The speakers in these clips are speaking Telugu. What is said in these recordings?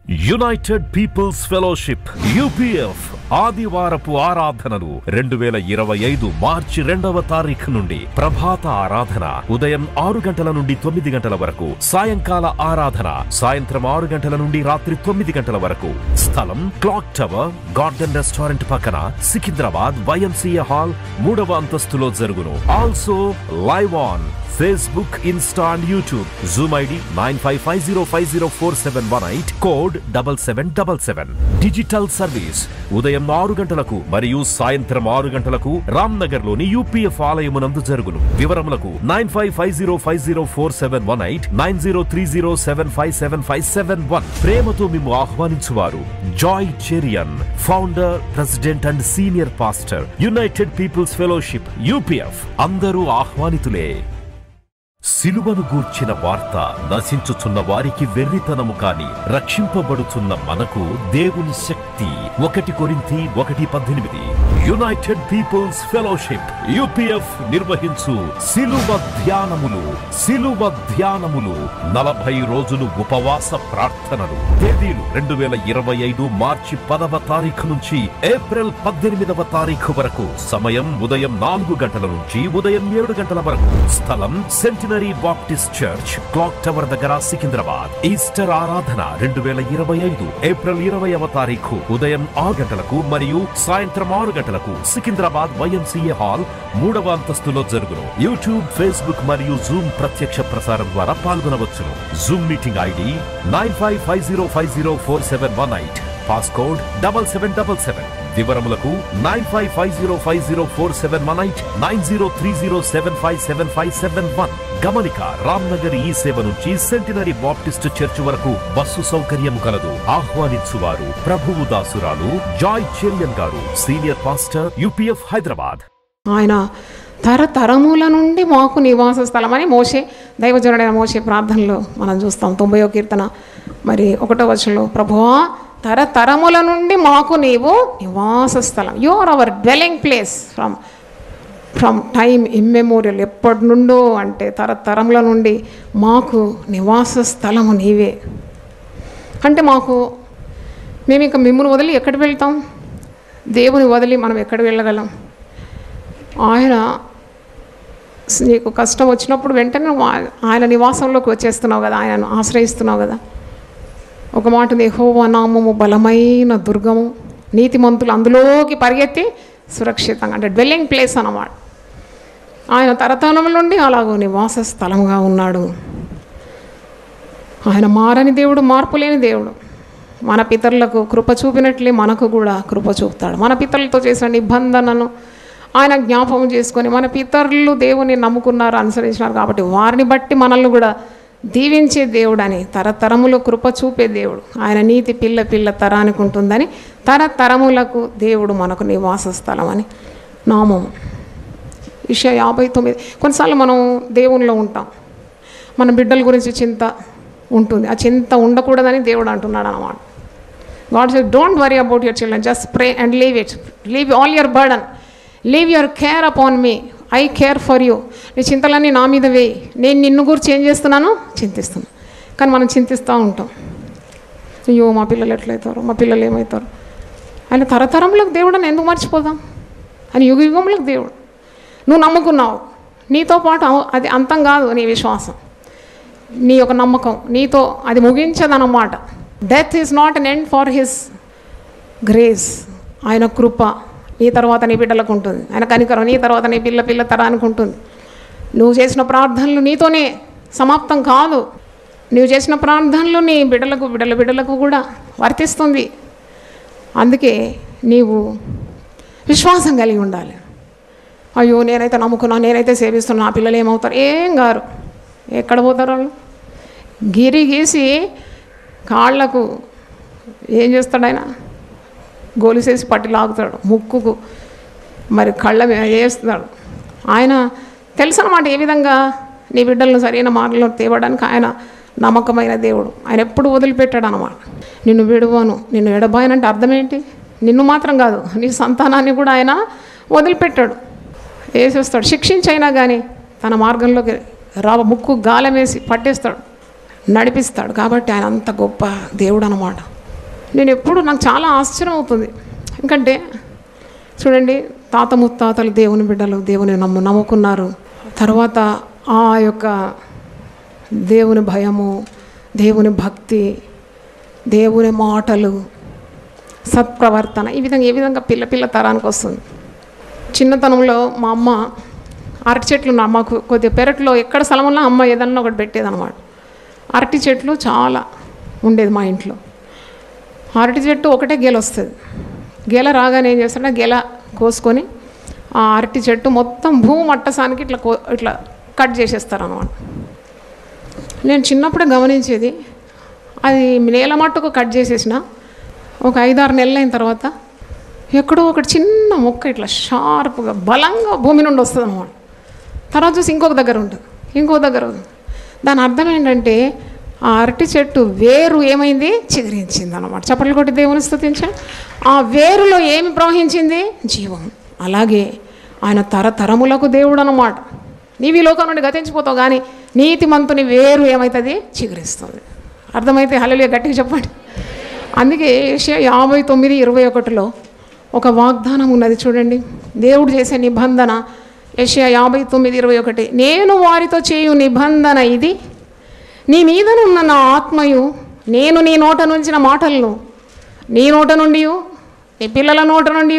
యునైటెడ్ పీపుల్స్ ఫెలోషిప్ UPF ఆదివారపు ఆరాధనలు 2025 మార్చి 2వ తారీఖు నుండి ప్రభాత ఆరాధన ఉదయం 6 గంటల నుండి 9 గంటల వరకు, సాయంకాల ఆరాధన సాయంత్రం 6 గంటల నుండి రాత్రి 9 గంటల వరకు. స్థలం క్లాక్ టవర్ గార్డెన్ రెస్టారెంట్ పక్కన, సికింద్రాబాద్ YMCA హాల్ 3వ అంతస్తులో జరుగును. Also live on Facebook, Insta and YouTube. Zoom ID 9550504718, code 7777. Digital service ఉదయం 6 గంటలకు మరియు సాయంత్రం 6 గంటలకు రామ్నగర్ లోని UPF ఆలయమునందు జరుగును. వివరములకు 9550504718, 9030757571. ప్రేమతో మేము ఆహ్వానించువారు Joy Cherian, founder, president and senior pastor, United People's Fellowship UPF. అందరూ ఆహ్వానితులే. సిలువను గూర్చిన వార్త నశించుచున్న వారికి వెర్రితనము కాని, రక్షింపబడుచున్న మనకు దేవుని శక్తి. 1 కొరింథీ 1:18. యునైటెడ్ పీపుల్స్ ఫెలోషిప్ UPF నిర్వహించు సిలువ ధ్యానములు. 40 రోజులు ఉపవాస ప్రార్థనలు. తేదీలు 2025 మార్చి 10వ తారీఖు నుంచి ఏప్రిల్ 18వ తారీఖు వరకు. సమయం ఉదయం 4 గంటల నుంచి ఉదయం 7 గంటల వరకు. స్థలం centenary Baptist church, clock tower దగ్గర, సికింద్రాబాద్. ఈస్టర్ ఆరాధన 2025 ఏప్రిల్ 20వ తారీఖు ఉదయం 6 గంటలకు మరియు సాయంత్రం 6 గంటలకు సికింద్రాబాద్ YMCA హాల్ 3వ అంతస్తులో జరుగును. యూట్యూబ్, ఫేస్బుక్ మరియు జూమ్ ప్రత్యక్ష ప్రసారం ద్వారా పాల్గొనవచ్చును. Zoom meeting ID 9550504718, passcode 7777. వివరములకు 9550504718, 9030757571. గమనిక, రామ్నగర్ ఈ సేవ నుంచి సెంటినరీ బాప్టిస్ట్ చర్చ్ వరకు బస్సు సౌకర్యం కలదు. ఆహ్వానించువారు ప్రభువు దాసురాలు జాయ్ చెరియన్ గారు, సీనియర్ పాస్టర్, UPF హైదరాబాద్. ఆయన తరతరముల నుండి మాకు నివాస స్థలం అని మోషే, దైవజనుడైన మోషే ప్రార్థనలో మనం చూస్తాం. 90వ కీర్తన మరి 1వ వచనంలో, ప్రభువా తరతరముల నుండి మాకు నీవు నివాస స్థలం. You are our dwelling place from time immemorial. ఎప్పటి నుండో అంటే తరతరముల నుండి మాకు నివాస స్థలము నీవే. అంటే మేము ఇంకా మిమ్మల్ని వదిలి ఎక్కడ వెళ్తాం? దేవుని వదిలి మనం ఎక్కడ వెళ్ళగలం? ఆయన నీకు కష్టం వచ్చినప్పుడు వెంటనే ఆయన నివాసంలోకి వచ్చేస్తున్నావు కదా, ఆయనను ఆశ్రయిస్తున్నావు కదా. ఒక మాట, యెహోవా నామము బలమైన దుర్గము, నీతిమంతులు అందులోకి పరిగెత్తి సురక్షితంగా, అంటే డ్వెల్లింగ్ ప్లేస్ అన్నమాట. ఆయన తరతరముల నుండి అలాగో నివాస స్థలముగా ఉన్నాడు. ఆయన మారని దేవుడు, మార్పు లేని దేవుడు. మన పితరులకు కృప చూపినట్లే మనకు కూడా కృప చూపుతాడు. మన పితరులతో చేసిన నిబంధనను ఆయన జ్ఞాపకం చేసుకొని, మన పితరులు దేవుని నమ్ముకున్నారు, అనుసరించినారు కాబట్టి వారిని బట్టి మనల్ని కూడా దీవించే దేవుడు అని, తరతరములు కృప చూపే దేవుడు. ఆయన నీతి పిల్ల తరానికి ఉంటుందని, తరతరములకు దేవుడు మనకు నివాస స్థలం అని నామము. యెషయా 59. కొన్నిసార్లు మనం దేవునిలో ఉంటాం, మన బిడ్డల గురించి చింత ఉంటుంది. ఆ చింత ఉండకూడదని దేవుడు అంటున్నాడు అన్నమాట. God said, don't worry about your children, just pray and leave it. Leave all your burden, leave your care upon me, I care for you. నీ చింతలన్నీ నా మీద వేయి, నేను నిన్ను గురించి ఏం చేస్తున్నాను? చింతిస్తున్నాను. కానీ మనం చింతిస్తూ ఉంటాం, అయ్యో మా పిల్లలు ఎట్లయితారు, మా పిల్లలు ఏమవుతారు. ఆయన తరతరములకు దేవుడు అని ఎందుకు మర్చిపోదాం? ఆయన యుగములకు దేవుడు. నువ్వు నమ్ముకున్నావు, నీతో పాటు అది అంతం కాదు. నీ విశ్వాసం, నీ యొక్క నమ్మకం నీతో అది ముగించదన్నమాట. Death is not an end for his grace. ఆయన కృప నీ తర్వాత నీ బిడ్డలకు ఉంటుంది. ఆయన కనికరం నీ తర్వాత నీ పిల్ల తరానికి ఉంటుంది. నువ్వు చేసిన ప్రార్థనలు నీతోనే సమాప్తం కాదు. నువ్వు చేసిన ప్రార్థనలు నీ బిడ్డలకు కూడా వర్తిస్తుంది. అందుకే నీవు విశ్వాసం కలిగి ఉండాలి. అయ్యో నేనైతే నమ్ముకున్నా, నేనైతే సేవిస్తున్నా, నా పిల్లలు ఏమవుతారు? ఏం గారు, ఎక్కడ పోతారు వాళ్ళు? గిరి గీసి కాళ్లకు ఏం చేస్తాడు ఆయన? గోలిసేసి పట్టి లాగుతాడు, ముక్కుకు మరి కళ్ళ వేస్తాడు. ఆయన తెలుసు అన్నమాట ఏ విధంగా నీ బిడ్డలను సరైన మార్గంలో తేవడానికి. ఆయన నమ్మకమైన దేవుడు. ఆయన ఎప్పుడు వదిలిపెట్టాడు అన్నమాట. నిన్ను విడువను, నిన్ను ఎడబాయనంటే అర్థం ఏంటి? నిన్ను మాత్రం కాదు, నీ సంతానాన్ని కూడా ఆయన వదిలిపెట్టాడు. వేసేస్తాడు, శిక్షించైనా కానీ తన మార్గంలోకి ముక్కు గాలం వేసి పట్టేస్తాడు, నడిపిస్తాడు. కాబట్టి ఆయన అంత గొప్ప దేవుడు అన్నమాట. నేను ఎప్పుడు నాకు చాలా ఆశ్చర్యం అవుతుంది. ఎందుకంటే చూడండి, తాత ముత్తాతలు దేవుని బిడ్డలు, దేవుని నమ్ముకున్నారు. తర్వాత ఆ యొక్క దేవుని భయము, దేవుని భక్తి, దేవుని మాటలు, సత్ప్రవర్తన, ఏ విధంగా పిల్ల తరానికి వస్తుంది. చిన్నతనంలో మా అమ్మ అరటి చెట్లు మాకు కొద్దిగా పెరట్లో ఎక్కడ స్థలం ఉన్నా అమ్మ ఏదన్నా ఒకటి పెట్టేదన్నమాట. అరటి చెట్లు చాలా ఉండేది మా ఇంట్లో. అరటి చెట్టు ఒకటే గెల వస్తుంది. గెల రాగానే ఏం చేస్తాడంటే గెల కోసుకొని ఆ అరటి చెట్టు మొత్తం భూమట్టసానికి ఇట్లా కట్ చేసేస్తారన్నమాట. నేను చిన్నప్పుడే గమనించేది, అది నేల మట్టుకు కట్ చేసేసిన ఒక 5-6 నెలలు అయిన తర్వాత ఎక్కడో ఒకటి చిన్న మొక్క ఇట్లా షార్ప్గా బలంగా భూమి నుండి వస్తుంది అన్నమాట. తర్వాత చూసి ఇంకొక దగ్గర ఉంటుంది. దాని అర్థం ఏంటంటే ఆ అరటి చెట్టు వేరు ఏమైంది, చిగురించింది అన్నమాట. చప్పట్లు కొట్టి దేవుని స్తుతించండి. ఆ వేరులో ఏమి ప్రవహించింది, జీవం. అలాగే ఆయన తరతరములకు దేవుడు అన్నమాట. నీవి లోకం నుండి గతించిపోతావు, కానీ నీతిమంతుని వేరు ఏమవుతుంది, చిగురిస్తుంది. అర్థమైతే హల్లెలూయా గట్టిగా చెప్పండి. అందుకే యెషయా 59:21 ఒక వాగ్దానం ఉన్నది చూడండి. దేవుడు చేసే నిబంధన యెషయా 59:21, నేను వారితో చేయు నిబంధన ఇది, నీ మీదనున్న నా ఆత్మయు నేను నీ నోట నుంచిన మాటలను నీ నోట నుండి, నీ పిల్లల నోట నుండి,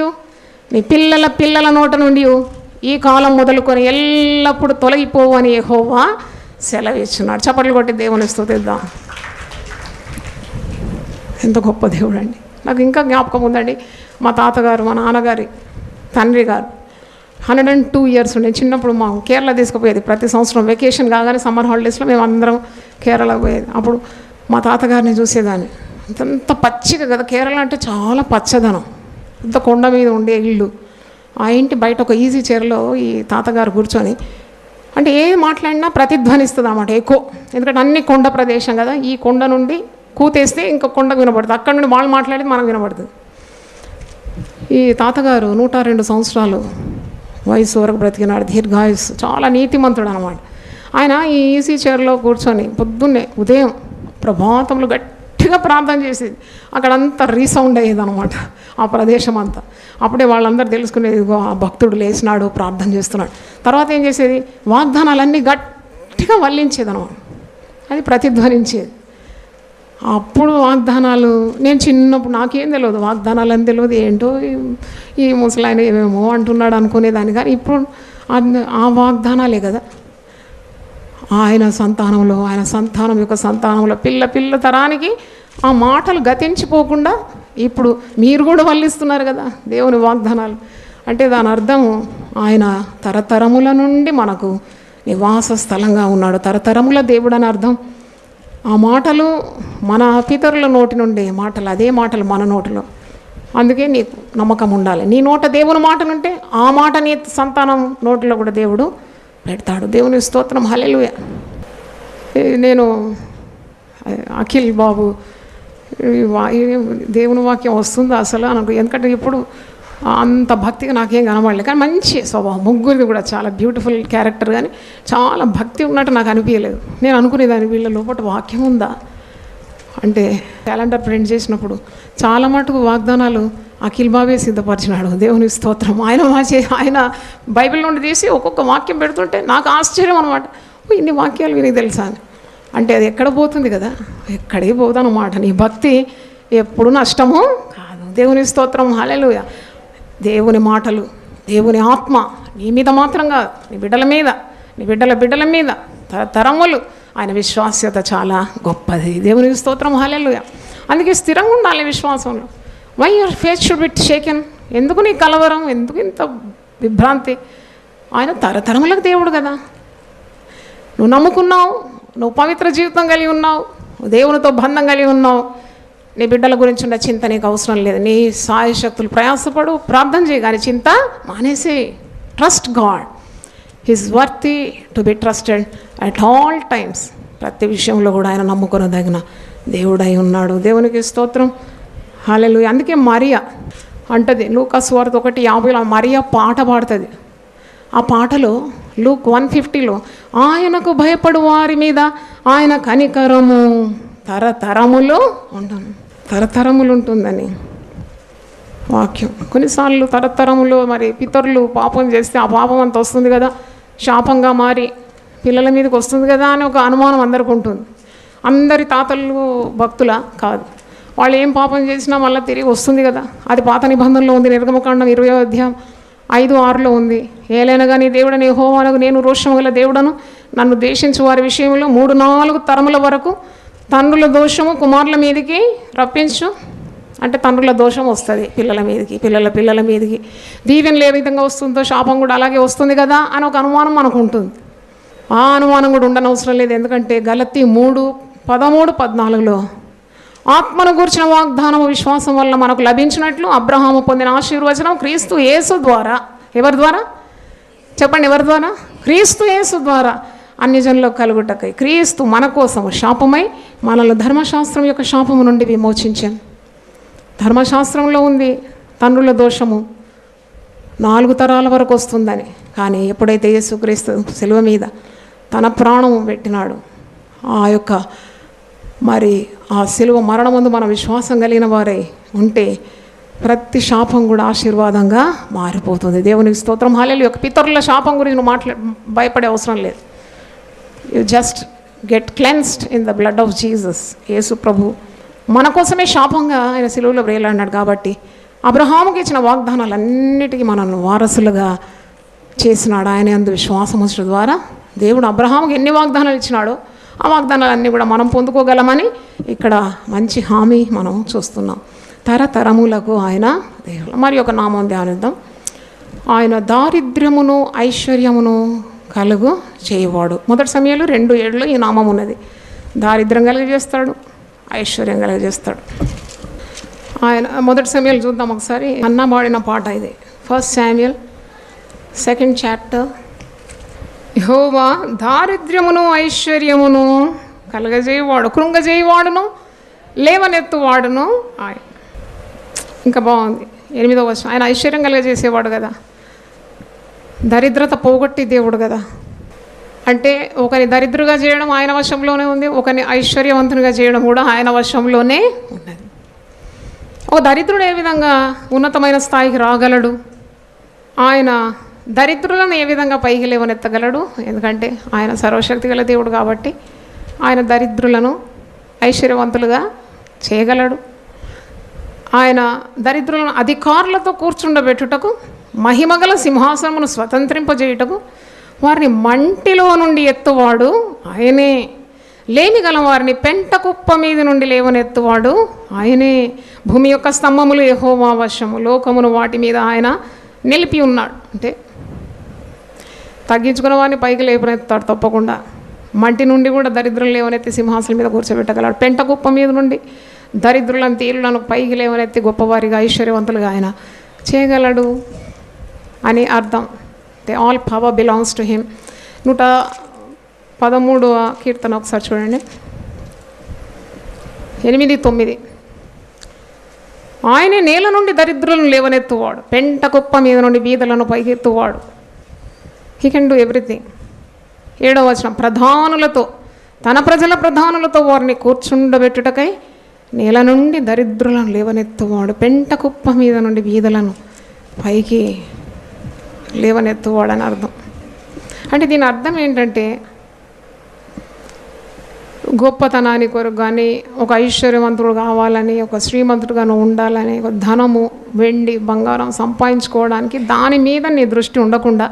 నీ పిల్లల పిల్లల నోట నుండి ఈ కాలం మొదలుకొని ఎల్లప్పుడూ తొలగిపోవు అని యెహోవా సెలవిస్తున్నాడు. చప్పట్లు కొట్టి దేవుని స్తుతిద్దాం. ఎంత గొప్ప దేవుడు అండి. నాకు ఇంకా జ్ఞాపకం ఉందండి, మా తాతగారు, మా నాన్నగారి తండ్రి గారు 102 years ఉండే. చిన్నప్పుడు మా కేరళ తీసుకుపోయేది. ప్రతి సంవత్సరం వెకేషన్ కాగానే సమ్మర్ హాలిడేస్లో మేము అందరం కేరళ పోయేది. అప్పుడు మా తాతగారిని చూసేదాన్ని. అంత పచ్చిగా కదా, కేరళ అంటే చాలా పచ్చదనం, అంత కొండ మీద ఉండే ఇల్లు. ఆ ఇంటి బయట ఒక ఈజీ చైర్లో ఈ తాతగారు కూర్చొని, అంటే ఏది మాట్లాడినా ప్రతిధ్వనిస్తుంది అన్నమాట ఎక్కువ. ఎందుకంటే అన్ని కొండ ప్రదేశం కదా, ఈ కొండ నుండి కూతేస్తే ఇంకో కొండకు వినపడుతుంది, అక్కడ నుండి వాళ్ళు మాట్లాడేది మనకు వినపడుతుంది. ఈ తాతగారు 102 సంవత్సరాలు వయసు వరకు బ్రతికినాడు, దీర్ఘాయుస్సు, చాలా నీతిమంతుడు అనమాట. ఆయన ఈ ఈసీ చైర్లో కూర్చొని పొద్దున్నే ఉదయం ప్రభాతంలో గట్టిగా ప్రార్థన చేసేది. అక్కడంతా రీసౌండ్ అయ్యేది అనమాట ఆ ప్రదేశం అంతా. అప్పుడే వాళ్ళందరూ తెలుసుకునేది, ఆ భక్తుడు లేచినాడు, ప్రార్థన చేస్తున్నాడు. తర్వాత ఏం చేసేది, వాగ్దానాలన్నీ గట్టిగా వల్లించేది అనమాట, అది ప్రతిధ్వనించేది. అప్పుడు వాగ్దానాలు, నేను చిన్నప్పుడు నాకేం తెలియదు, వాగ్దానాలు అని తెలియదు, ఏంటో ఈ ముసలాయన ఏమేమో అంటున్నాడు అనుకునేదాన్ని. కానీ ఇప్పుడు ఆ వాగ్దానాలే కదా, ఆయన సంతానంలో, ఆయన సంతానం యొక్క సంతానంలో, పిల్ల తరానికి ఆ మాటలు గతించిపోకుండా ఇప్పుడు మీరు కూడా వల్లిస్తున్నారు కదా దేవుని వాగ్దానాలు. అంటే దాని అర్థం ఆయన తరతరముల నుండి మనకు నివాస స్థలంగా ఉన్నాడు, తరతరముల దేవుడు అని అర్థం. ఆ మాటలు మన పితరుల నోటి నుండి మాటలు, అదే మాటలు మన నోటిలో. అందుకే నీకు నమ్మకం ఉండాలి. నీ నోట దేవుని మాట ఉంటే ఆ మాట నీ సంతానం నోటిలో కూడా దేవుడు పెడతాడు. దేవుని స్తోత్రం, హల్లెలూయా. నేను అఖిల్ బాబు దేవుని వాక్యం వస్తుందా అసలు అనకు, ఎందుకంటే ఇప్పుడు అంత భక్తిగా నాకేం కనబడలేదు. కానీ మంచి స్వభావం, ముగ్గురిది కూడా చాలా బ్యూటిఫుల్ క్యారెక్టర్, కానీ చాలా భక్తి ఉన్నట్టు నాకు అనిపించలేదు. నేను అనుకునేదాన్ని వీళ్ళ లోపల వాక్యం ఉందా అంటే. క్యాలెండర్ ప్రింట్ చేసినప్పుడు చాలా మటుకు వాగ్దానాలు అఖిల్ బాబే సిద్ధపరిచినాడు. దేవుని స్తోత్రం. ఆయన బైబిల్ నుండి తీసి ఒక్కొక్క వాక్యం పెడుతుంటే నాకు ఆశ్చర్యం అనమాట, ఇన్ని వాక్యాలు విని తెలుసా అని. అంటే అది ఎక్కడ పోతుంది కదా, ఎక్కడే పోదన్నమాట. నీ భక్తి ఎప్పుడు నష్టము కాదు. దేవుని స్తోత్రం, హల్లెలూయా. దేవుని మాటలు, దేవుని ఆత్మ నీ మీద మాత్రంగా, నీ బిడ్డల మీద, నీ బిడ్డల మీద తరములు ఆయన విశ్వాస్యత చాలా గొప్పది. దేవుని స్తోత్రం, హల్లెలూయా. అందుకే స్థిరంగా ఉండాలి విశ్వాసంలో. Why your faith should be shaken. ఎందుకు నీ కలవరం, ఎందుకు ఇంత విభ్రాంతి? ఆయన తరతరములకు దేవుడు కదా. నువ్వు నమ్ముకున్నావు, నువ్వు పవిత్ర జీవితం కలిగి ఉన్నావు, దేవునితో బంధం కలిగి ఉన్నావు, నీ బిడ్డల గురించి ఉన్న చింత నీకు అవసరం లేదు. నీ సాయశక్తులు ప్రయాసపడు, ప్రార్థన చేయి, కానీ చింత మానేసి. Trust God, he's worthy to be trusted at all times. ప్రతి విషయంలో కూడా ఆయన నమ్ముకొనదగిన దేవుడై ఉన్నాడు. దేవునికి స్తోత్రం, హల్లెలూయా. అందుకే మరియా అంటది, లూకా సువార్త 1:50 మరియా పాట పాడుతుంది. ఆ పాటలో లూక్ 1:50 ఆయనకు భయపడు వారి మీద ఆయన కనికరము తరతరములో ఉండను. తరతరములు ఉంటుందని వాక్యం. కొన్నిసార్లు తరతరములో మరి పితరులు పాపం చేస్తే ఆ పాపం అంత వస్తుంది కదా, శాపంగా మారి పిల్లల మీదకి వస్తుంది కదా అని ఒక అనుమానం అందరికి ఉంటుంది. అందరి తాతలు భక్తుల కాదు, వాళ్ళు ఏం పాపం చేసినా మళ్ళీ తిరిగి వస్తుంది కదా. అది పాత నిబంధనలో ఉంది. నిర్గమకాండం 20వ అధ్యాయం 5-6లో ఉంది. ఏలైనగా నీ దేవుడని యెహోవానగు నేను రోషము గల దేవుడను, నన్ను ద్వేషించు వారి విషయంలో 3-4 తరముల వరకు తండ్రుల దోషము కుమారుల మీదకి రప్పించు. అంటే తండ్రుల దోషం వస్తుంది పిల్లల మీదకి, పిల్లల మీదకి. దీవెనలు ఏ విధంగా వస్తుందో శాపం కూడా అలాగే వస్తుంది కదా అని ఒక అనుమానం మనకు ఉంటుంది. ఆ అనుమానం కూడా ఉండనవసరం లేదు. ఎందుకంటే గలతీ 3:13-14లో ఆత్మను గూర్చిన వాగ్దానము విశ్వాసం వల్ల మనకు లభించినట్లు అబ్రహాము పొందిన ఆశీర్వచనం క్రీస్తు యేసు ద్వారా. ఎవరి ద్వారా చెప్పండి? ఎవరి ద్వారా? క్రీస్తు యేసు ద్వారా అన్యజనులకు కలుగుటకై క్రీస్తు మన కోసము శాపమై మనల్ని ధర్మశాస్త్రం యొక్క శాపము నుండి విమోచించాను. ధర్మశాస్త్రంలో ఉంది తండ్రుల దోషము 4 తరాల వరకు వస్తుందని. కానీ ఎప్పుడైతే యేసుక్రీస్తు శిలువ మీద తన ప్రాణము పెట్టినాడు, ఆ యొక్క మరి ఆ శిలువ మరణం ముందు మన విశ్వాసం కలిగిన వారై ఉంటే ప్రతి శాపం కూడా ఆశీర్వాదంగా మారిపోతుంది. దేవునికి స్తోత్రం. హల్లెలూయా. పితరుల శాపం గురించి నువ్వు భయపడే అవసరం లేదు. You just get cleansed in the blood of Jesus. యేసు ప్రభు మన కోసమే శాపంగా ఆయన శిలువలో వేలాడినాడు. కాబట్టి అబ్రహాముకి ఇచ్చిన వాగ్దానాలన్నిటికీ మనల్ని వారసులుగా చేసినాడు. ఆయన యందు విశ్వాసం ఉంచడం ద్వారా దేవుడు అబ్రహాముకి ఎన్ని వాగ్దానాలు ఇచ్చినాడో ఆ వాగ్దానాలన్నీ కూడా మనం పొందుకోగలమని ఇక్కడ మంచి హామీ మనం చూస్తున్నాం. తరతరములకు ఆయన దేవుడు. మరి ఒక నామం ధ్యానిద్దాం. ఆయన దారిద్ర్యమును ఐశ్వర్యమును కలుగు చేయవాడు. 1 సమయాలు 2:7లో ఈ నామం ఉన్నది. దారిద్ర్యం కలిగజేస్తాడు, ఐశ్వర్యం కలిగజేస్తాడు. ఆయన 1 సమయాలు చూద్దాం ఒకసారి. అన్న పాడిన పాట ఇది. 1 Samuel 2nd chapter. యెహోవా దారిద్ర్యమును ఐశ్వర్యమును కలగజేయవాడు, కృంగజేయవాడును లేవనెత్తువాడును ఆయన. ఇంకా బాగుంది 8వ వచనం. ఆయన ఐశ్వర్యం కలగజేసేవాడు కదా, దరిద్రత పోగొట్టి దేవుడు కదా. అంటే ఒకని దరిద్రుగా చేయడం ఆయన వశంలోనే ఉంది, ఒకని ఐశ్వర్యవంతునిగా చేయడం కూడా ఆయన వశంలోనే ఉన్నది. ఒక దరిద్రుడు ఏ విధంగా ఉన్నతమైన స్థాయికి రాగలడు, ఆయన దరిద్రులను ఏ విధంగా పైకి లేవనెత్తగలడు? ఎందుకంటే ఆయన సర్వశక్తి గల దేవుడు కాబట్టి ఆయన దరిద్రులను ఐశ్వర్యవంతులుగా చేయగలడు. ఆయన దరిద్రులను అధికారులతో కూర్చుండబెట్టుటకు, మహిమగల సింహాసనమును స్వతంత్రింపజేయుటకు వారిని మంటిలో నుండి ఎత్తువాడు ఆయనే. లేమి గల వారిని పెంట కుప్ప మీద నుండి లేవనెత్తువాడు ఆయనే. భూమి యొక్క స్తంభములు యెహోవా వశము, లోకమును వాటి మీద ఆయన నిలిపి ఉన్నాడు. అంటే తగ్గించుకున్న వారిని పైకి లేవనెత్తాడు తప్పకుండా. మంటి నుండి కూడా దరిద్రులు లేవనెత్తి సింహాసనం మీద కూర్చోబెట్టగలడు. పెంట కుప్ప మీద నుండి దరిద్రులను తీరులను పైకి లేవనెత్తి గొప్పవారిగా ఐశ్వర్యవంతులుగా ఆయన చేయగలడు అని అర్థం. The all power belongs to him. 113వ కీర్తన ఒకసారి చూడండి, 8-9. ఆయనే నేల నుండి దరిద్రులను లేవనెత్తువాడు, పెంట కుప్ప మీద నుండి బీదలను పైకెత్తువాడు. He can do everything. 7వ వచనం. ప్రధానులతో, తన ప్రజల ప్రధానులతో వారిని కూర్చుండబెట్టుటకై నేల నుండి దరిద్రులను లేవనెత్తువాడు, పెంట కుప్ప మీద నుండి బీదలను పైకి లేవనెత్తువాడు అని అర్థం. అంటే దీని అర్థం ఏంటంటే గొప్పతనాన్ని కొరకు కానీ, ఒక ఐశ్వర్యవంతుడు కావాలని, ఒక శ్రీమంతుడుగాను ఉండాలని, ఒక ధనము వెండి బంగారం సంపాదించుకోవడానికి దాని మీద నీ దృష్టి ఉండకుండా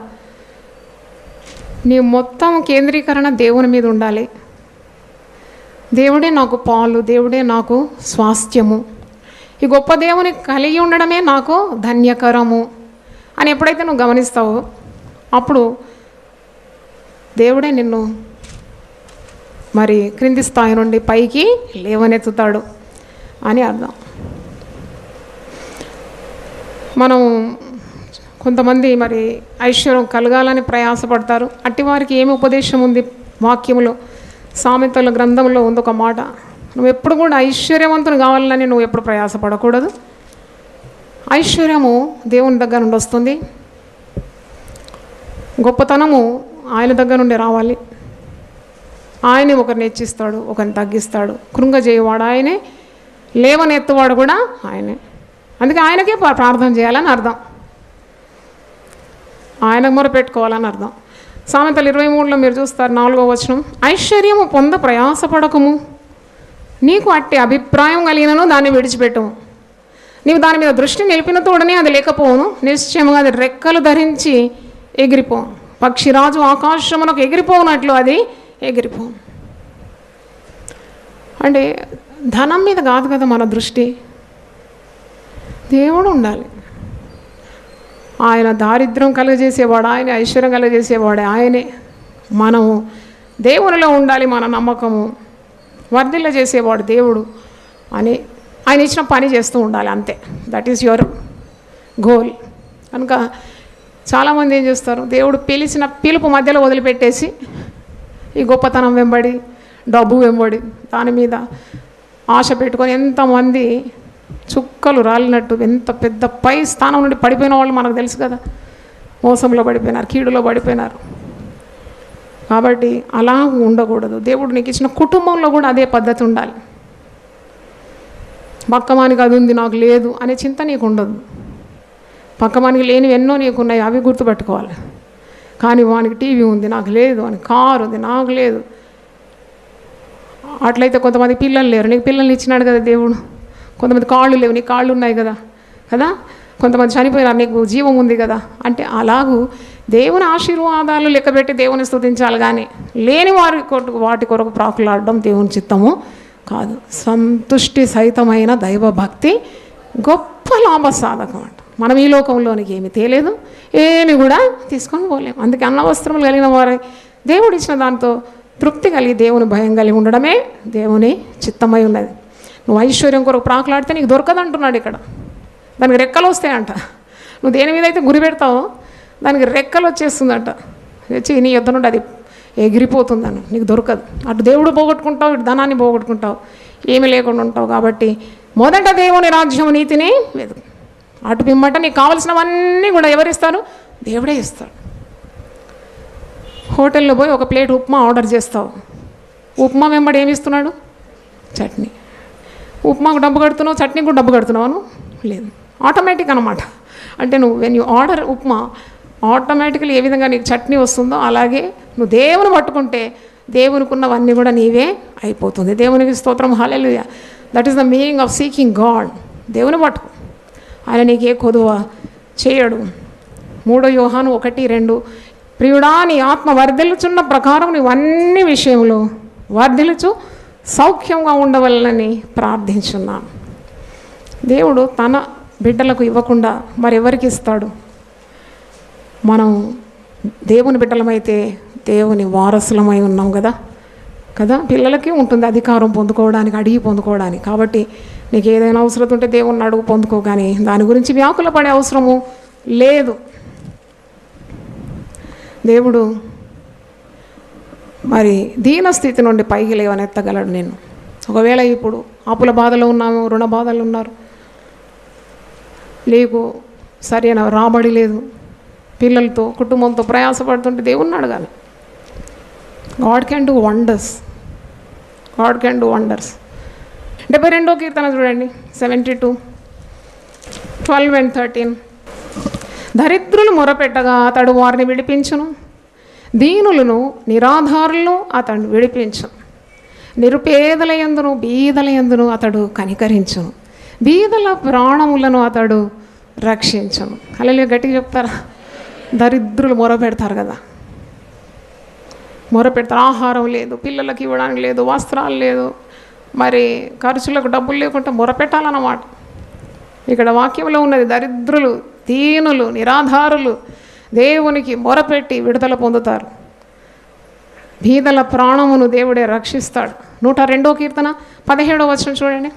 నీ మొత్తం కేంద్రీకరణ దేవుని మీద ఉండాలి. దేవుడే నాకు పాలు, దేవుడే నాకు స్వాస్థ్యము, ఈ గొప్ప దేవుని కలిగి ఉండడమే నాకు ధన్యకరము అని ఎప్పుడైతే నువ్వు గమనిస్తావో అప్పుడు దేవుడే నిన్ను మరి క్రింది స్థాయి నుండి పైకి లేవనెత్తుతాడు అని అర్థం. మనం కొంతమంది మరి ఐశ్వర్యం కలగాలని ప్రయాసపడతారు. అట్టివారికి ఏమి ఉపదేశం ఉంది వాక్యములో? సామెతల గ్రంథంలో ఉంది ఒక మాట, నువ్వు ఎప్పుడు కూడా ఐశ్వర్యవంతులు కావాలని నువ్వు ఎప్పుడు ప్రయాసపడకూడదు. ఐశ్వర్యము దేవుని దగ్గర నుండి వస్తుంది, గొప్పతనము ఆయన దగ్గర నుండి రావాలి. ఆయనే ఒకరిని హెచ్చిస్తాడు, ఒకరిని తగ్గిస్తాడు. కృంగజేయవాడు ఆయనే, లేవనెత్తువాడు కూడా ఆయనే. అందుకే ఆయనకే ప్రార్థన చేయాలని అర్థం, ఆయనకు మొర పెట్టుకోవాలని అర్థం. సామెతలు 23లో మీరు చూస్తారు 4వ వచనం, ఐశ్వర్యము పొంద ప్రయాసపడకము, నీకు అట్టి అభిప్రాయం కలిగినను దాన్ని విడిచిపెట్టము. నీవు దాని మీద దృష్టి నిలిపిన తోడనే అది లేకపోవును, నిశ్చయముగా అది రెక్కలు ధరించి ఎగిరిపోను. పక్షిరాజు ఆకాశమునకు ఎగిరిపోనట్లు అది ఎగిరిపోను. అంటే ధనం మీద కాదు కదా మన దృష్టి, దేవుడు ఉండాలి. ఆయన దారిద్ర్యం కలుగజేసేవాడు ఆయన, ఐశ్వర్యం కలుగజేసేవాడు ఆయనే. మనము దేవునిలో ఉండాలి, మన నమ్మకము వర్ధిల్ల చేసేవాడు దేవుడు అని ఆయన ఇచ్చిన పని చేస్తూ ఉండాలి, అంతే. That is your goal. కనుక చాలామంది ఏం చేస్తారు, దేవుడు పిలిచిన పిలుపు మధ్యలో వదిలిపెట్టేసి ఈ గొప్పతనం వెంబడి, డబ్బు వెంబడి, దాని మీద ఆశ పెట్టుకొని ఎంతమంది చుక్కలు రాలినట్టు ఎంత పెద్ద పై స్థానం నుండి పడిపోయిన వాళ్ళు మనకు తెలుసు కదా, మోసంలో పడిపోయినారు, కీడులో పడిపోయినారు. కాబట్టి అలా ఉండకూడదు. దేవుడు నీకు ఇచ్చిన కుటుంబంలో కూడా అదే పద్ధతి ఉండాలి. పక్కమానికి అది ఉంది నాకు లేదు అనే చింత నీకు ఉండదు. పక్కమానికి లేనివి ఎన్నో నీకున్నాయి, అవి గుర్తుపెట్టుకోవాలి. కానీ వానికి టీవీ ఉంది నాకు లేదు, అని కారు ఉంది నాకు లేదు. అట్లయితే కొంతమంది పిల్లలు లేరు, నీకు పిల్లల్ని ఇచ్చినాడు కదా దేవుడు. కొంతమంది కాళ్ళు లేవు, నీకు కాళ్ళు ఉన్నాయి కదా కదా. కొంతమంది చనిపోయినారు, నీకు జీవం ఉంది కదా. అంటే అలాగూ దేవుని ఆశీర్వాదాలు లెక్కబెట్టి దేవుని స్తుతించాలి, కానీ లేని వాటి కొరకు ప్రాకులాడడం దేవుని చిత్తము కాదు. సంతుష్టి సహితమైన దైవభక్తి గొప్ప లాభసాధకం అంట. మనం ఈ లోకంలోనికి ఏమి తేలేదు, ఏమి కూడా తీసుకొని పోలేము. అందుకే అన్న వస్త్రములు కలిగిన వారి దేవుడు ఇచ్చిన దాంతో తృప్తి కలిగి దేవుని భయం కలిగి ఉండడమే దేవుని చిత్తమై ఉన్నది. నువ్వు ఐశ్వర్యం కొరకు ప్రాకులాడితే నీకు దొరకదంటున్నాడు ఇక్కడ. దానికి రెక్కలు వస్తాయంట. నువ్వు దేని మీద అయితే గురి పెడతావో దానికి రెక్కలు వచ్చేస్తుందంట, వచ్చి నీ యొద్ద నుండి అది ఎగిరిపోతుందను, నీకు దొరకదు. అటు దేవుడు పోగొట్టుకుంటావు, ఇటు ధనాన్ని పోగొట్టుకుంటావు, ఏమీ లేకుండా ఉంటావు. కాబట్టి మొదట దేవుని రాజ్యం నీతిని వెతుకు, అటు పిమ్మట నీకు కావలసినవన్నీ కూడా ఎవరిస్తారు? దేవుడే ఇస్తాడు. హోటల్లో పోయి ఒక ప్లేట్ ఉప్మా ఆర్డర్ చేస్తావు, ఉప్మా వెంబడి ఏమి ఇస్తున్నాడు? చట్నీ. ఉప్మాకు డబ్బు కడుతున్నావు, చట్నీకి కూడా డబ్బు కడుతున్నావు? లేదు. ఆటోమేటిక్ అనమాట. అంటే నువ్వు when you order upma, automatically ఏ విధంగా నీకు చట్నీ వస్తుందో అలాగే నువ్వు దేవుని పట్టుకుంటే దేవునికి ఉన్నవన్నీ కూడా నీవే అయిపోతుంది. దేవునికి స్తోత్రం, hallelujah. That is the meaning of seeking God. దేవుని పట్టుకు, ఆయన నీకే కొదువ చేయడు. 3 యోహాను 1:2, ప్రియుడా నీ ఆత్మ వర్ధిల్లుచున్న ప్రకారం నువ్వు అన్ని విషయంలో వర్ధిల్లుచు సౌఖ్యంగా ఉండవలనని ప్రార్థించున్నాను. దేవుడు తన బిడ్డలకు ఇవ్వకుండా మరెవరికి ఇస్తాడు? మనం దేవుని బిడ్డలమైతే దేవుని వారసులమై ఉన్నాం కదా కదా. పిల్లలకి ఉంటుంది అధికారం పొందుకోవడానికి, అడిగి పొందుకోవడానికి. కాబట్టి నీకు ఏదైనా అవసరం ఉంటే దేవుని అడుగు పొందుకో, కానీ దాని గురించి వ్యాకుల పడే అవసరము లేదు. దేవుడు మరి దీన స్థితి నుండి పైకి లేవనెత్తగలడు నేను. ఒకవేళ ఇప్పుడు అప్పుల బాధలో ఉన్నాము, రుణ బాధలు ఉన్నారు, నీకు సరైన రాబడి లేదు, పిల్లలతో కుటుంబంతో ప్రయాసపడుతుంటే దేవుణ్ణి అడగాలి. God can do wonders. God can do wonders. 72వ కీర్తన చూడండి, 72, 12 and 13. దరిద్రులు మొరపెట్టగా అతడు వారిని విడిపించును, దీనులను నిరాధారులను అతడు విడిపించును. నిరుపేదల యందును బీదల యందును అతడు కనికరించును, బీదల ప్రాణములను అతడు రక్షించును. హల్లెలూయా. గట్టిగా చెప్తారా? దరిద్రులు మొరపెడతారు కదా, మొరపెడతారు. ఆహారం లేదు, పిల్లలకి ఇవ్వడానికి లేదు, వస్త్రాలు లేదు, మరి ఖర్చులకు డబ్బులు లేకుండా మొరపెట్టాలన్నమాట. ఇక్కడ వాక్యంలో ఉన్నది దరిద్రులు, దీనులు, నిరాధారులు దేవునికి మొరపెట్టి విడుదల పొందుతారు. బీదల ప్రాణమును దేవుడే రక్షిస్తాడు. 102వ కీర్తన 17వ వచనం చూడండి.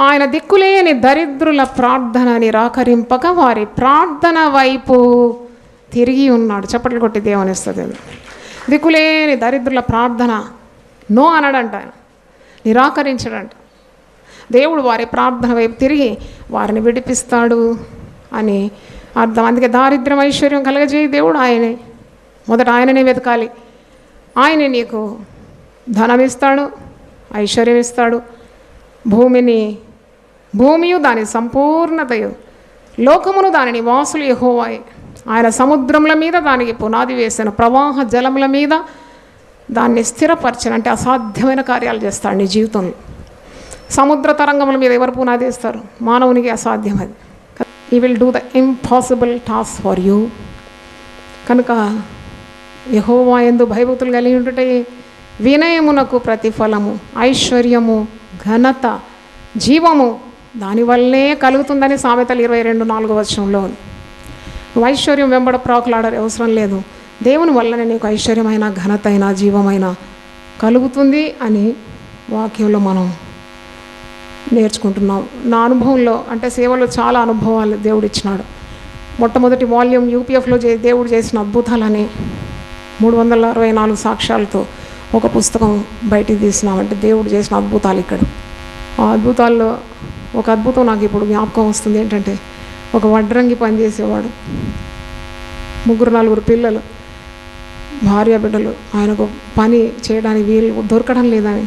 ఆయన దిక్కులేని దరిద్రుల ప్రార్థన నిరాకరింపక వారి ప్రార్థన వైపు తిరిగి ఉన్నాడు. చప్పట్లు కొట్టి దేవునిస్తుంది. దిక్కులేని దరిద్రుల ప్రార్థన నో అనడంట, ఆయన నిరాకరించడంట. దేవుడు వారి ప్రార్థన వైపు తిరిగి వారిని విడిపిస్తాడు అని అర్థం. అందుకే దారిద్ర్యం ఐశ్వర్యం కలగజేయి దేవుడు ఆయనే. మొదట ఆయననే వెతకాలి. ఆయనే నీకు ధనం ఇస్తాడు, ఐశ్వర్యం ఇస్తాడు, భూమియు దాని సంపూర్ణతయు, లోకమును దాని నివాసులు యెహోవాయే. ఆయన సముద్రముల మీద దానికి పునాది వేసిన, ప్రవాహ జలముల మీద దాన్ని స్థిరపరచను. అంటే అసాధ్యమైన కార్యాలు చేస్తాడు నీ జీవితంలో. సముద్ర తరంగముల మీద ఎవరు పునాది వేస్తారు? మానవునికి అసాధ్యం అది. He will do the impossible task for you. కనుక యెహోవా యందు భయభక్తులు కలిగి ఉంటే వినయమునకు ప్రతిఫలము, ఐశ్వర్యము, ఘనత, జీవము దానివల్లే కలుగుతుందని సామెతలు 22:4 ఉంది. నువ్వు ఐశ్వర్యం వెంబడ ప్రాకులాడే అవసరం లేదు. దేవుని వల్లనే నీకు ఐశ్వర్యమైన, ఘనత అయినా, జీవమైన కలుగుతుంది అని వాక్యంలో మనం నేర్చుకుంటున్నాం. నా అనుభవంలో అంటే సేవలో చాలా అనుభవాలు దేవుడు ఇచ్చినాడు. మొట్టమొదటి వాల్యూమ్ యూపీఎఫ్లో దేవుడు చేసిన అద్భుతాలని 364 సాక్ష్యాలతో ఒక పుస్తకం బయటికి తీసినామంటే దేవుడు చేసిన అద్భుతాలు ఇక్కడ. ఆ అద్భుతాల్లో ఒక అద్భుతం నాకు ఇప్పుడు జ్ఞాపకం వస్తుంది. ఏంటంటే ఒక వడ్రంగి పనిచేసేవాడు, 3-4 పిల్లలు, భార్య బిడ్డలు. ఆయనకు పని చేయడానికి వీలు దొరకడం లేదని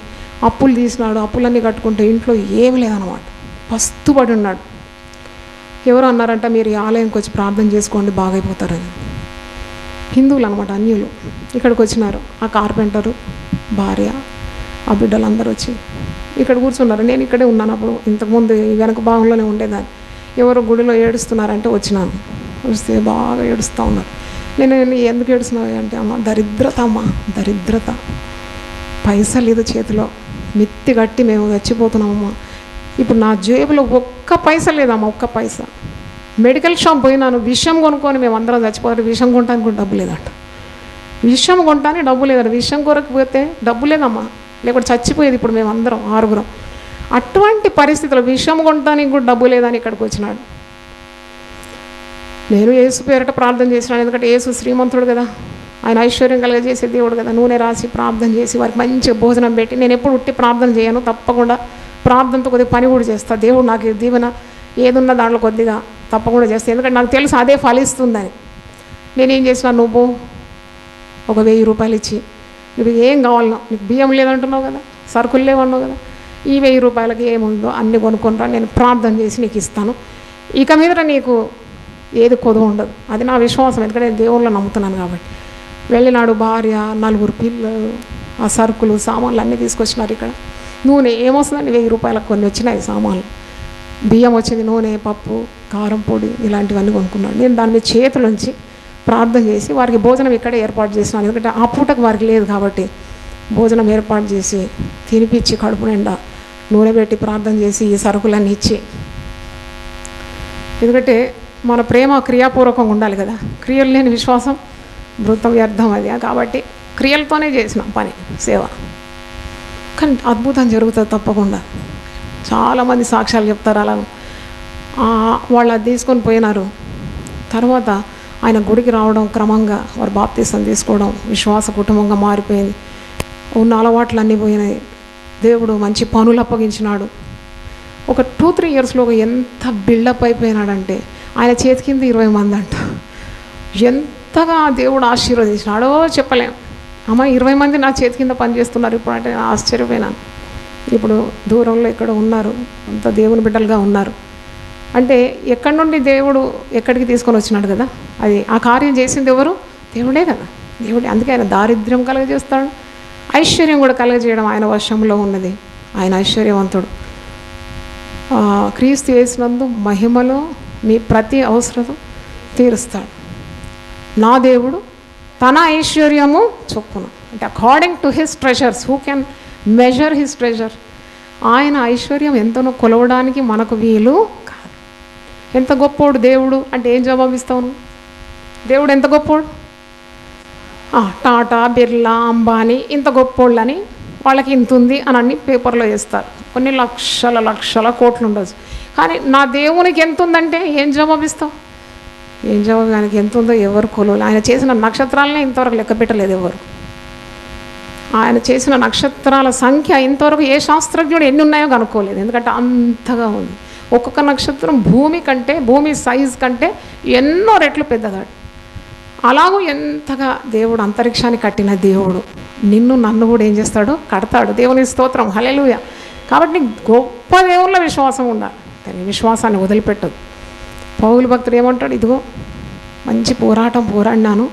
అప్పులు తీసినాడు. అప్పులన్నీ కట్టుకుంటే ఇంట్లో ఏమి లేదన్నమాట, పస్తుపడి ఉన్నాడు. ఎవరు అన్నారంట, మీరు ఈ ఆలయంకి వచ్చి ప్రార్థన చేసుకోండి బాగైపోతారని. హిందువులు అనమాట, అన్యులు. ఇక్కడికి వచ్చినారు. ఆ కార్పెంటరు, భార్య, ఆ బిడ్డలందరూ వచ్చి ఇక్కడ కూర్చున్నారు. నేను ఇక్కడే ఉన్నాను. అప్పుడు ఇంతకుముందు వెనక భాగంలోనే ఉండేదాన్ని. ఎవరు గుడిలో ఏడుస్తున్నారంటే వచ్చినాను. వస్తే బాగా ఏడుస్తూ ఉన్నారు. నేను ఎందుకు ఏడుస్తున్నావు అంటే, అమ్మ దరిద్రత, అమ్మ దరిద్రత, పైసా లేదు చేతిలో, మిత్తి కట్టి మేము చచ్చిపోతున్నామమ్మా. ఇప్పుడు నా జేబులో ఒక్క పైసా లేదమ్మా, ఒక్క పైసా. మెడికల్ షాప్ పోయినాను, విషం కొనుక్కొని మేము అందరం చచ్చిపోతారు. విషం కొనడానికి కూడా డబ్బు లేదంట. విషం కొనడానికి డబ్బు లేదంట. విషం కొరకు పోతే డబ్బు లేదమ్మా, లేకపోతే చచ్చిపోయేది ఇప్పుడు మేము అందరం 6. అటువంటి పరిస్థితుల్లో విషం కొనడానికి కూడా డబ్బు లేదని ఇక్కడికి వచ్చినాడు. నేను యేసు పేరట ప్రార్థన చేసినాను. ఎందుకంటే యేసు శ్రీమంతుడు కదా, ఆయన ఐశ్వర్యం కలిగజేసే దేవుడు కదా. నూనె రాసి ప్రార్థన చేసి వారికి మంచిగా భోజనం పెట్టి, నేను ఎప్పుడు ఉట్టి ప్రార్థన చేయను, తప్పకుండా ప్రార్థనతో కొద్దిగా పని కూడా చేస్తాను. దేవుడు నాకు దీవెన ఏదున్నా దాంట్లో కొద్దిగా తప్పకుండా చేస్తాను. ఎందుకంటే నాకు తెలుసు అదే ఫలిస్తుందని. నేనేం చేసినా, నువ్వు ఒక 1000 రూపాయలు ఇచ్చి, నువ్వు ఏం కావాలన్నా, నీకు బియ్యం లేదంటున్నావు కదా, సరుకులు లేవన్నావు కదా, ఈ 1000 రూపాయలకి ఏముందో అన్నీ కొనుక్కొనిరా, నేను ప్రార్థన చేసి నీకు ఇస్తాను. ఇక మీద నీకు ఏది కొదువ ఉండదు. అది నా విశ్వాసం, ఎందుకంటే నేను దేవుళ్ళని నమ్ముతున్నాను కాబట్టి. వెళ్ళినాడు. భార్య, 4 పిల్లలు, ఆ సరుకులు, సామాన్లు అన్నీ తీసుకొచ్చినారు. ఇక్కడ నూనె ఏమొస్తుందండి, 1000 రూపాయలకు కొన్ని వచ్చినాయి సామాన్లు. బియ్యం వచ్చింది, నూనె, పప్పు, కారం పొడి, ఇలాంటివన్నీ కొనుక్కున్నాడు. నేను దాని మీద చేతులుంచి ప్రార్థన చేసి వారికి భోజనం ఇక్కడే ఏర్పాటు చేసినాను. ఎందుకంటే ఆ పూటకు వారికి లేదు కాబట్టి భోజనం ఏర్పాటు చేసి తినిపించి కడుపు నిండా నూనె పెట్టి ప్రార్థన చేసి ఈ సరుకులన్నీ ఇచ్చి, ఎందుకంటే మన ప్రేమ క్రియాపూర్వకంగా ఉండాలి కదా. క్రియలు లేని విశ్వాసం మృతం వ్యర్థం అది. కాబట్టి క్రియలతోనే చేసిన పని సేవ. కానీ అద్భుతం జరుగుతుంది తప్పకుండా. చాలామంది సాక్ష్యాలు చెప్తారు అలా. వాళ్ళు అది తీసుకొని పోయినారు. తర్వాత ఆయన గుడికి రావడం, క్రమంగా వారు బాప్తీసం తీసుకోవడం, విశ్వాస కుటుంబంగా మారిపోయింది. ఉన్న అలవాట్లు అన్నీ పోయినాయి. దేవుడు మంచి పనులు అప్పగించినాడు. ఒక 2-3 ఇయర్స్లో ఎంత బిల్డప్ అయిపోయినాడంటే, ఆయన చేతి కింద 20 మంది అంట. ఎంతగా దేవుడు ఆశీర్వదించినాడో చెప్పలేం. అమ్మ 20 మంది నా చేతి కింద పనిచేస్తున్నారు ఇప్పుడు అంటే నేను ఆశ్చర్యపోయినాను. ఇప్పుడు దూరంలో ఇక్కడ ఉన్నారు, అంత దేవుని బిడ్డలుగా ఉన్నారు. అంటే ఎక్కడి నుండి దేవుడు ఎక్కడికి తీసుకొని వచ్చినాడు కదా, అది ఆ కార్యం చేసింది ఎవరు? దేవుడే కదా, దేవుడే. అందుకే ఆయన దారిద్ర్యం కలుగజేస్తాడు, ఐశ్వర్యం కూడా కలుగజేయడం ఆయన వశంలో ఉన్నది. ఆయన ఐశ్వర్యవంతుడు. క్రీస్తు యేసునందు మహిమలో మీ ప్రతి అవసరం తీరుస్తాడు. నా దేవుడు తన ఐశ్వర్యము చొప్పున, అంటే according to his treasures. Who can measure his treasure? ఆయన ఐశ్వర్యం ఎంతనో కొలవడానికి మనకు వీలు కాదు. ఎంత గొప్పోడు దేవుడు అంటే ఏం జవాబిస్తావు? దేవుడు ఎంత గొప్పోడు? టాటా, బిర్లా, అంబానీ ఇంత గొప్పోళ్ళని వాళ్ళకి ఇంత ఉంది అని అన్ని పేపర్లో వేస్తారు. కొన్ని లక్షల కోట్లు ఉండొచ్చు. కానీ నా దేవునికి ఎంత ఉందంటే ఏం జవాబిస్తావు? ఏం జవాబు? ఆయనకి ఎంత ఉందో ఎవరు కొలవలేదు. ఆయన చేసిన నక్షత్రాలనే ఇంతవరకు లెక్క పెట్టలేదు ఎవరు. ఆయన చేసిన నక్షత్రాల సంఖ్య ఇంతవరకు ఏ శాస్త్రజ్ఞుడు ఎన్ని ఉన్నాయో కనుక్కోలేదు. ఎందుకంటే అంతగా ఉంది. ఒక్కొక్క నక్షత్రం భూమి కంటే, భూమి సైజ్ కంటే ఎన్నో రెట్లు పెద్దదాడు. అలాగూ ఎంతగా దేవుడు అంతరిక్షాన్ని కట్టిన దేవుడు నిన్ను నన్ను కూడా ఏం చేస్తాడు? కడతాడు. దేవుని స్తోత్రం, హల్లెలూయా. కాబట్టి గొప్ప దేవుళ్ళ విశ్వాసం ఉండాలి, కానీ విశ్వాసాన్ని వదిలిపెట్టదు. పౌలు భక్తుడు ఏమంటాడు, ఇదిగో మంచి పోరాటం పోరాడినాను,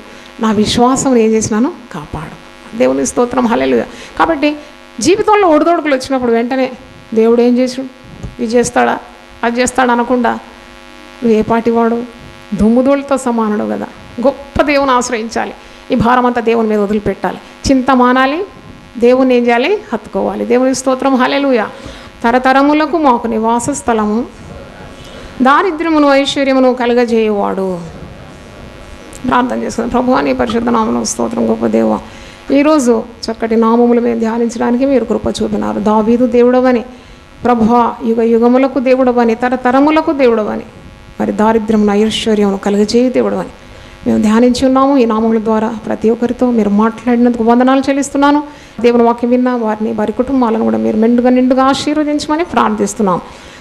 నా విశ్వాసం ఏం చేసినాను కాపాడు. దేవుని స్తోత్రం, హల్లెలూయా. కాబట్టి జీవితంలో ఒడిదొడుకులు వచ్చినప్పుడు వెంటనే దేవుడు ఏం చేసాడు, ఇది చేస్తాడా అది చేస్తాడా అనకుండా నువ్వు ఏ పాటివాడు, దుమ్ముదోళ్ళతో సమానుడు కదా. గొప్ప దేవుని ఆశ్రయించాలి, ఈ భారం అంతా దేవుని మీద వదిలిపెట్టాలి, చింత మానాలి, దేవుని ఏం చేయాలి, హత్తుకోవాలి. దేవుని స్తోత్రం, హల్లెలూయా. తరతరములకు మాకు నివాస స్థలము, దారిద్ర్యమును ఐశ్వర్యమును కలుగజేయవాడు. ప్రార్థన చేస్తున్నాను. ప్రభువా నీ పరిశుద్ధ నామమునకు స్తోత్రం. గొప్ప దేవ, ఈరోజు చక్కటి నామములు మేము ధ్యానించడానికి మీరు కృప చూపినారు. దావీదు దేవుడవని, ప్రభువా యుగ యుగములకు దేవుడవని, తరతరములకు దేవుడవని, మరి దారిద్ర్యమును ఐశ్వర్యమును కలుగజేయ దేవుడవని మేము ధ్యానించి ఉన్నాము. ఈ నామముల ద్వారా ప్రతి ఒక్కరితో మీరు మాట్లాడినందుకు వందనాలు చెల్లిస్తున్నాను. దేవుని వాక్యం విన్న వారిని, వారి కుటుంబాలను కూడా మీరు నిండుగా ఆశీర్వదించమని ప్రార్థిస్తున్నాం.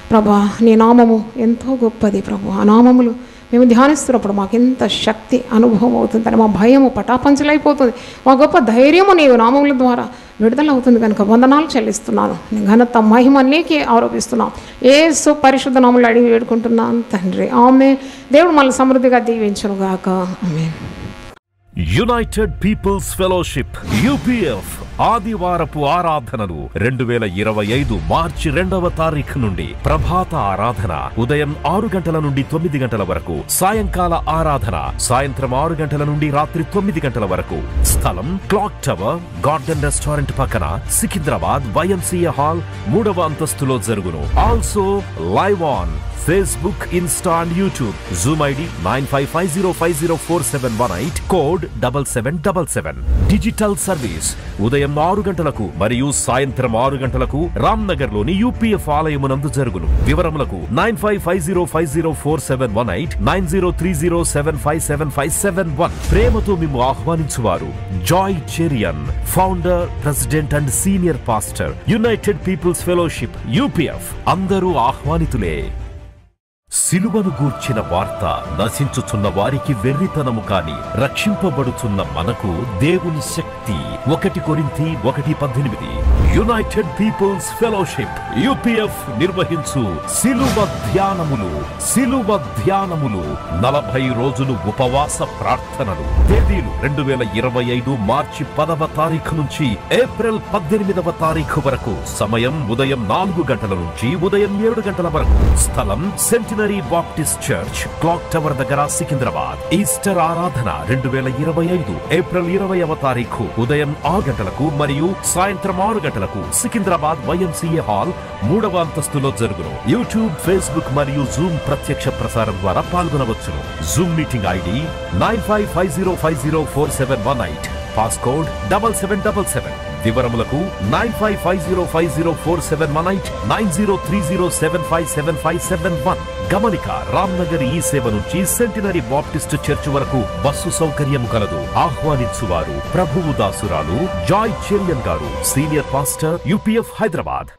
ప్రభా నీ నామము ఎంతో గొప్పది ప్రభు. ఆ నామములు మేము ధ్యానిస్తున్నప్పుడు మాకు ఎంత శక్తి అనుభవం అవుతుందని మా భయము పటాపంచలైపోతుంది, మా గొప్ప ధైర్యము నీ నామముల ద్వారా విడుదలవుతుంది కనుక వందనాలు చెల్లిస్తున్నాను. నీ ఘనత మహిమ నీకే ఆరోపిస్తున్నాం. యేసు పరిశుద్ధ నామములో అడిగి వేడుకుంటున్నాను తండ్రి, ఆమేన్. దేవుడు మనల్ని సమృద్ధిగా దీవించును గాక, ఆమేన్. యునైటెడ్ పీపుల్స్ ఫెలోషిప్ UPF ఆదివారపు ఆరాధనలు 2025 మార్చి 2వ తారీఖు నుండి ప్రభాత ఆరాధన ఉదయం 6 గంటల నుండి 9 గంటల వరకు, సాయంకాల ఆరాధన సాయంత్రం 6 గంటల నుండి రాత్రి 9 గంటల వరకు. స్థలం క్లాక్ టవర్ గార్డెన్ రెస్టారెంట్ పక్కన, సికింద్రాబాద్ YMCA హాల్ 3వ అంతస్తులో జరుగును. Also live on Facebook, Insta and YouTube. Zoom ID 9550504718, code 7777. Digital service ఉదయం 6 గంటలకు మరియు సాయంత్రం 6 గంటలకు రామ్నగర్ లోని UPF ఆలయమునందు జరుగును. వివరములకు 9550504718, 9030757571. ప్రేమతో మేము ఆహ్వానించువారు Joy Cherian, founder, president and senior pastor, United People's Fellowship UPF. అందరూ ఆహ్వానితులే. సిలువను గూర్చిన వార్త నశించుచున్న వారికి వెర్రితనము కాని, రక్షింపబడుచున్న మనకు దేవుని శక్తి. 1 కొరింథీ 1:18. యునైటెడ్ పీపుల్స్ ఫెలోషిప్ UPF నిర్వహించు సిలువ ధ్యానములు 40 రోజులు ఉపవాస ప్రార్థనలు. తేదీలు 2025 మార్చి 10వ తారీఖు నుంచి ఏప్రిల్ 18వ తారీఖు వరకు. సమయం ఉదయం 4 గంటల నుంచి ఉదయం 7 గంటల వరకు. స్థలం centenary Baptist church, clock tower దగ్గర, సికింద్రాబాద్. ఈస్టర్ ఆరాధన 2025 ఏప్రిల్ 20వ తారీఖు ఉదయం 6 గంటలకు మరియు సాయంత్రం 6 గంటలకు సికింద్రాబాద్ YMCA హాల్ 3వ అంతస్తులో జరుగును. యూట్యూబ్, ఫేస్బుక్ మరియు జూమ్ ప్రత్యక్ష ప్రసారం ద్వారా పాల్గొనవచ్చును. Zoom meeting ID 9550504718, passcode 7777. వివరములకు 9550504718, 9030757571. గమనిక, రామ్నగర్ ఈ సేవ నుంచి సెంటినరీ బాప్టిస్ట్ చర్చ్ వరకు బస్సు సౌకర్యం కలదు. ఆహ్వానించువారు ప్రభువు దాసురాలు జాయ్ చెరియన్ గారు, సీనియర్ పాస్టర్ UPF హైదరాబాద్.